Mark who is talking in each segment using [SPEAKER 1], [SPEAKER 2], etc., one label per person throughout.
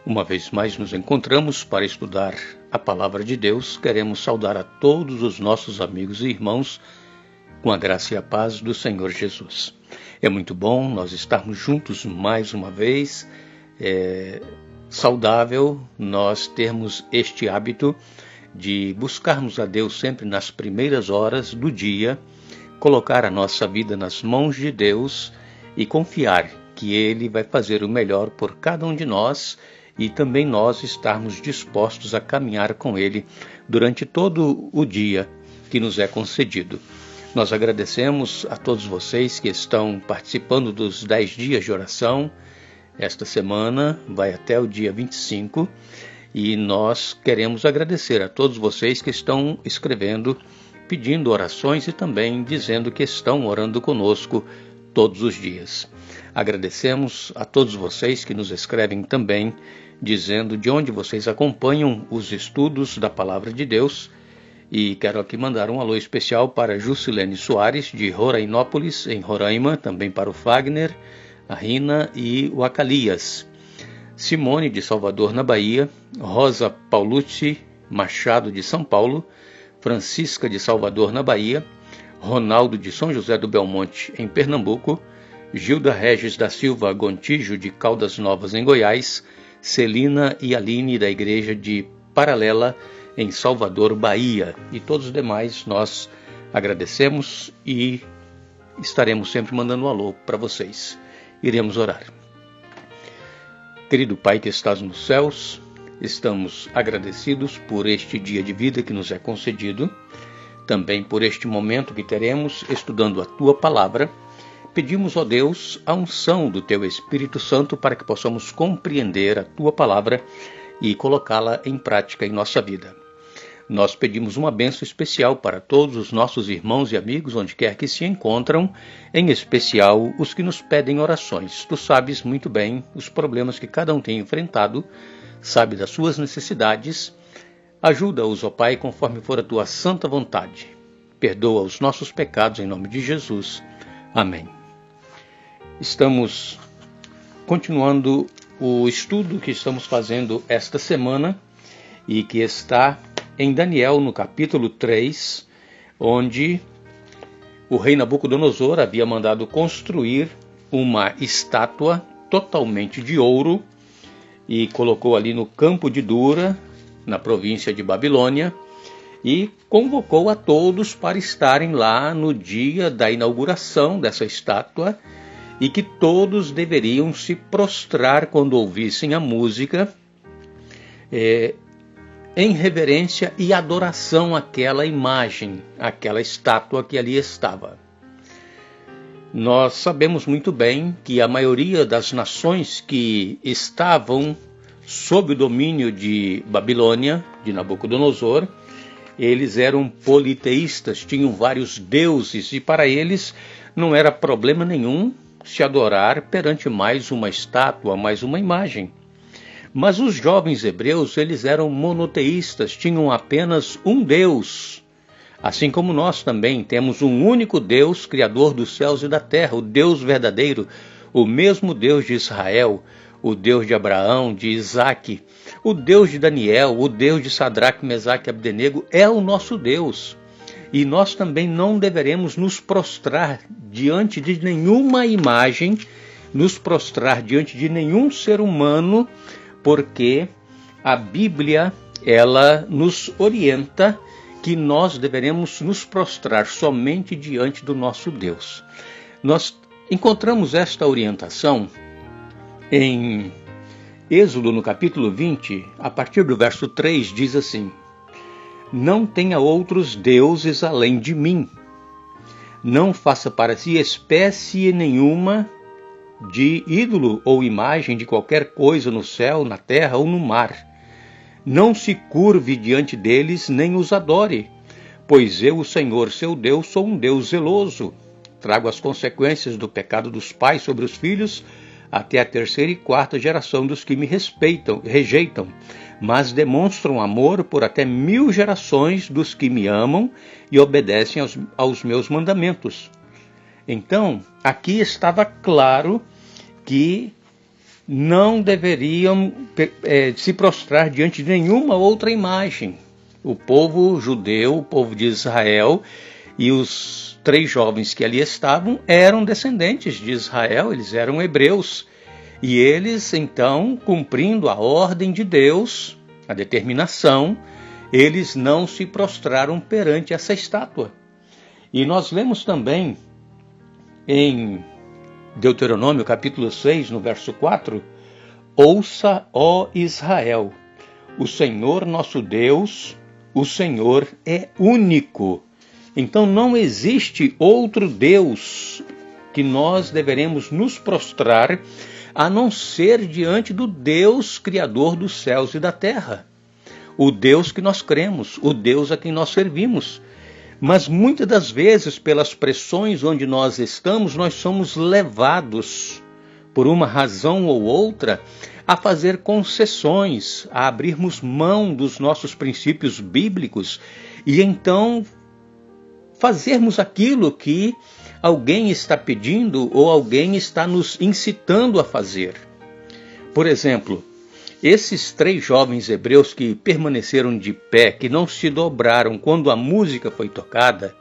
[SPEAKER 1] Uma vez mais nos encontramos para estudar a Palavra de Deus. Queremos saudar a todos os nossos amigos e irmãos com a graça e a paz do Senhor Jesus. É muito bom nós estarmos juntos mais uma vez. É saudável nós termos este hábito de buscarmos a Deus sempre nas primeiras horas do dia, colocar a nossa vida nas mãos de Deus e confiar que Ele vai fazer o melhor por cada um de nós e também nós estarmos dispostos a caminhar com Ele durante todo o dia que nos é concedido. Nós agradecemos a todos vocês que estão participando dos 10 dias de oração. Esta semana vai até o dia 25 e nós queremos agradecer a todos vocês que estão escrevendo, pedindo orações e também dizendo que estão orando conosco todos os dias. Agradecemos a todos vocês que nos escrevem também, dizendo de onde vocês acompanham os estudos da Palavra de Deus. E quero aqui mandar um alô especial para Jusilene Soares, de Rorainópolis, em Roraima, também para o Fagner, a Rina e o Acalias. Simone, de Salvador, na Bahia, Rosa Paulucci Machado, de São Paulo, Francisca, de Salvador, na Bahia, Ronaldo, de São José do Belmonte, em Pernambuco, Gilda Regis da Silva Gontijo, de Caldas Novas, em Goiás, Celina e Aline, da Igreja de Paralela, em Salvador, Bahia. E todos os demais nós agradecemos e estaremos sempre mandando um alô para vocês. Iremos orar. Querido Pai que estás nos céus, estamos agradecidos por este dia de vida que nos é concedido, também por este momento que teremos estudando a Tua Palavra. Pedimos, ó Deus, a unção do Teu Espírito Santo para que possamos compreender a Tua Palavra e colocá-la em prática em nossa vida. Nós pedimos uma bênção especial para todos os nossos irmãos e amigos, onde quer que se encontram, em especial os que nos pedem orações. Tu sabes muito bem os problemas que cada um tem enfrentado, sabe das suas necessidades. Ajuda-os, ó Pai, conforme for a Tua santa vontade. Perdoa os nossos pecados em nome de Jesus. Amém. Estamos continuando o estudo que estamos fazendo esta semana e que está em Daniel, no capítulo 3, onde o rei Nabucodonosor havia mandado construir uma estátua totalmente de ouro e colocou ali no campo de Dura, na província de Babilônia, e convocou a todos para estarem lá no dia da inauguração dessa estátua e que todos deveriam se prostrar quando ouvissem a música, em reverência e adoração àquela imagem, àquela estátua que ali estava. Nós sabemos muito bem que a maioria das nações que estavam sob o domínio de Babilônia, de Nabucodonosor, eles eram politeístas, tinham vários deuses e para eles não era problema nenhum se adorar perante mais uma estátua, mais uma imagem. Mas os jovens hebreus, eles eram monoteístas, tinham apenas um Deus. Assim como nós também temos um único Deus, Criador dos céus e da terra, o Deus verdadeiro, o mesmo Deus de Israel, o Deus de Abraão, de Isaque, o Deus de Daniel, o Deus de Sadraque, Mesaque e Abdenego, é o nosso Deus. E nós também não deveremos nos prostrar diante de nenhuma imagem, nos prostrar diante de nenhum ser humano, porque a Bíblia, ela nos orienta que nós deveremos nos prostrar somente diante do nosso Deus. Nós encontramos esta orientação em Êxodo, no capítulo 20, a partir do verso 3, diz assim: Não tenha outros deuses além de mim. Não faça para si espécie nenhuma de ídolo ou imagem de qualquer coisa no céu, na terra ou no mar. Não se curve diante deles, nem os adore, pois eu, o Senhor, seu Deus, sou um Deus zeloso. Trago as consequências do pecado dos pais sobre os filhos, até a 3ª e 4ª geração dos que me rejeitam, mas demonstram amor por até 1000 gerações dos que me amam e obedecem aos meus mandamentos. Então, aqui estava claro que não deveriam se prostrar diante de nenhuma outra imagem. O povo judeu, o povo de Israel e os 3 jovens que ali estavam eram descendentes de Israel, eles eram hebreus. E eles, então, cumprindo a ordem de Deus, a determinação, eles não se prostraram perante essa estátua. E nós lemos também em Deuteronômio capítulo 6, no verso 4, ouça, ó Israel, o Senhor nosso Deus, o Senhor é único. Então não existe outro Deus que nós deveremos nos prostrar, a não ser diante do Deus Criador dos céus e da terra. O Deus que nós cremos, o Deus a quem nós servimos. Mas muitas das vezes, pelas pressões onde nós estamos, nós somos levados, por uma razão ou outra, a fazer concessões, a abrirmos mão dos nossos princípios bíblicos e então fazermos aquilo que alguém está pedindo ou alguém está nos incitando a fazer. Por exemplo, esses 3 jovens hebreus que permaneceram de pé, que não se dobraram quando a música foi tocada,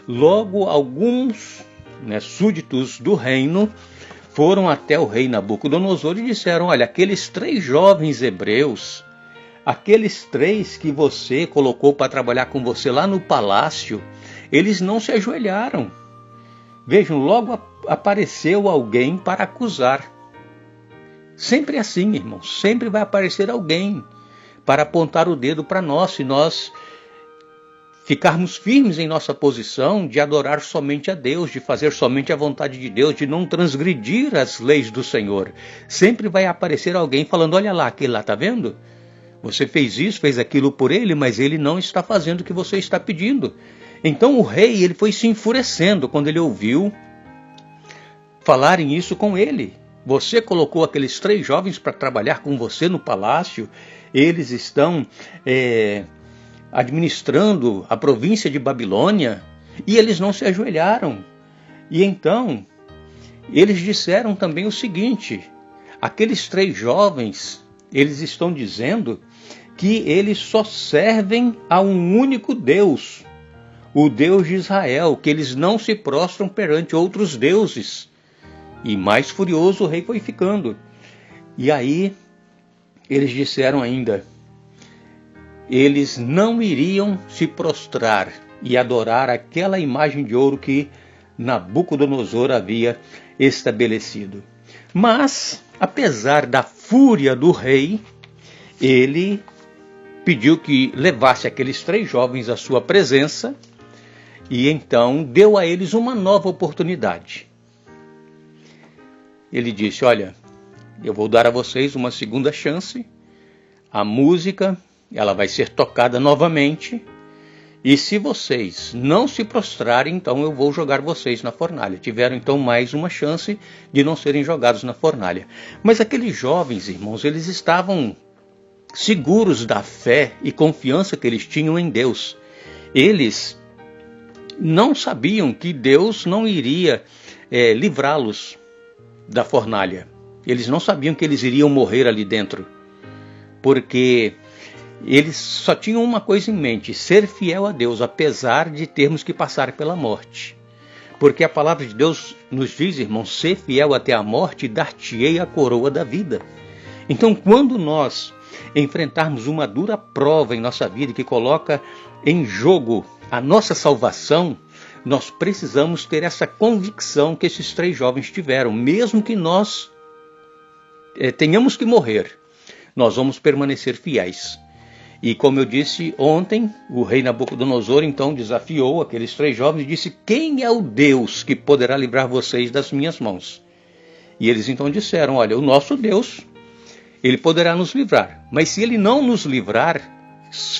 [SPEAKER 1] logo alguns súditos do reino foram até o rei Nabucodonosor e disseram: olha, aqueles 3 jovens hebreus, aqueles 3 que você colocou para trabalhar com você lá no palácio, eles não se ajoelharam. Vejam, logo apareceu alguém para acusar. Sempre é assim, irmãos, sempre vai aparecer alguém para apontar o dedo para nós, se nós ficarmos firmes em nossa posição de adorar somente a Deus, de fazer somente a vontade de Deus, de não transgredir as leis do Senhor. Sempre vai aparecer alguém falando: olha lá, aquele lá, está vendo? Você fez isso, fez aquilo por ele, mas ele não está fazendo o que você está pedindo. Então o rei, ele foi se enfurecendo quando ele ouviu falarem isso com ele. Você colocou aqueles 3 jovens para trabalhar com você no palácio, eles estão administrando a província de Babilônia, e eles não se ajoelharam. E então, eles disseram também o seguinte: aqueles 3 jovens, eles estão dizendo que eles só servem a um único Deus, o Deus de Israel, que eles não se prostram perante outros deuses. E mais furioso o rei foi ficando. E aí eles disseram ainda: eles não iriam se prostrar e adorar aquela imagem de ouro que Nabucodonosor havia estabelecido. Mas, apesar da fúria do rei, ele pediu que levasse aqueles 3 jovens à sua presença e então deu a eles uma nova oportunidade. Ele disse: olha, eu vou dar a vocês uma segunda chance, a música ela vai ser tocada novamente, e se vocês não se prostrarem, então eu vou jogar vocês na fornalha. Tiveram então mais uma chance de não serem jogados na fornalha. Mas aqueles jovens, irmãos, eles estavam seguros da fé e confiança que eles tinham em Deus. Eles não sabiam que Deus não iria livrá-los da fornalha. Eles não sabiam que eles iriam morrer ali dentro, porque eles só tinham uma coisa em mente: ser fiel a Deus, apesar de termos que passar pela morte. Porque a palavra de Deus nos diz, irmãos: ser fiel até a morte, dar-te-ei a coroa da vida. Então, quando nós enfrentarmos uma dura prova em nossa vida que coloca em jogo a nossa salvação, nós precisamos ter essa convicção que esses 3 jovens tiveram. Mesmo que nós tenhamos que morrer, nós vamos permanecer fiéis. E como eu disse ontem, o rei Nabucodonosor então desafiou aqueles 3 jovens e disse: quem é o Deus que poderá livrar vocês das minhas mãos? E eles então disseram: olha, o nosso Deus, ele poderá nos livrar, mas se ele não nos livrar,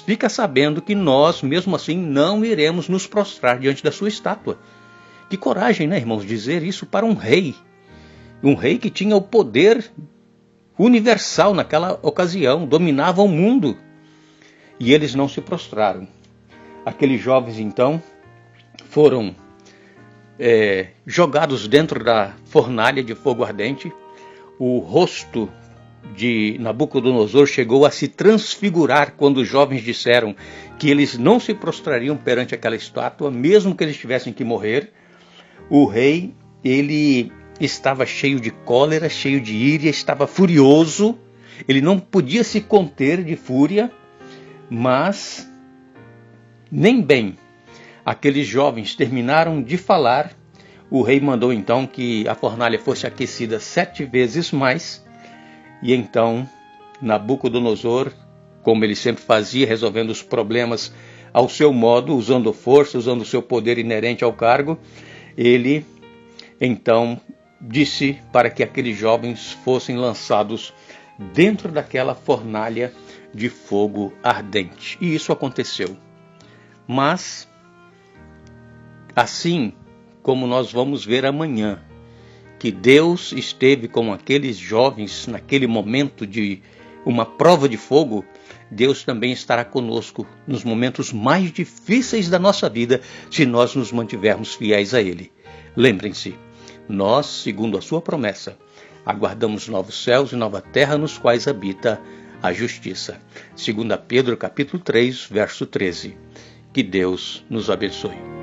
[SPEAKER 1] fica sabendo que nós, mesmo assim, não iremos nos prostrar diante da sua estátua. Que coragem, né, irmãos, dizer isso para um rei que tinha o poder universal naquela ocasião, dominava o mundo. E eles não se prostraram. Aqueles jovens, então, foram jogados dentro da fornalha de fogo ardente. o rosto de Nabucodonosor chegou a se transfigurar quando os jovens disseram que eles não se prostrariam perante aquela estátua, mesmo que eles tivessem que morrer. O rei, ele estava cheio de cólera, cheio de ira, estava furioso, ele não podia se conter de fúria, mas nem bem aqueles jovens terminaram de falar, o rei mandou então que a fornalha fosse aquecida 7 vezes mais, e então Nabucodonosor, como ele sempre fazia, resolvendo os problemas ao seu modo, usando força, usando o seu poder inerente ao cargo, ele então disse para que aqueles jovens fossem lançados dentro daquela fornalha de fogo ardente. E isso aconteceu. Mas, assim como nós vamos ver amanhã, que Deus esteve com aqueles jovens naquele momento de uma prova de fogo, Deus também estará conosco nos momentos mais difíceis da nossa vida, se nós nos mantivermos fiéis a Ele. Lembrem-se, nós, segundo a sua promessa, aguardamos novos céus e nova terra nos quais habita a justiça. 2 Pedro capítulo 3, verso 13. Que Deus nos abençoe.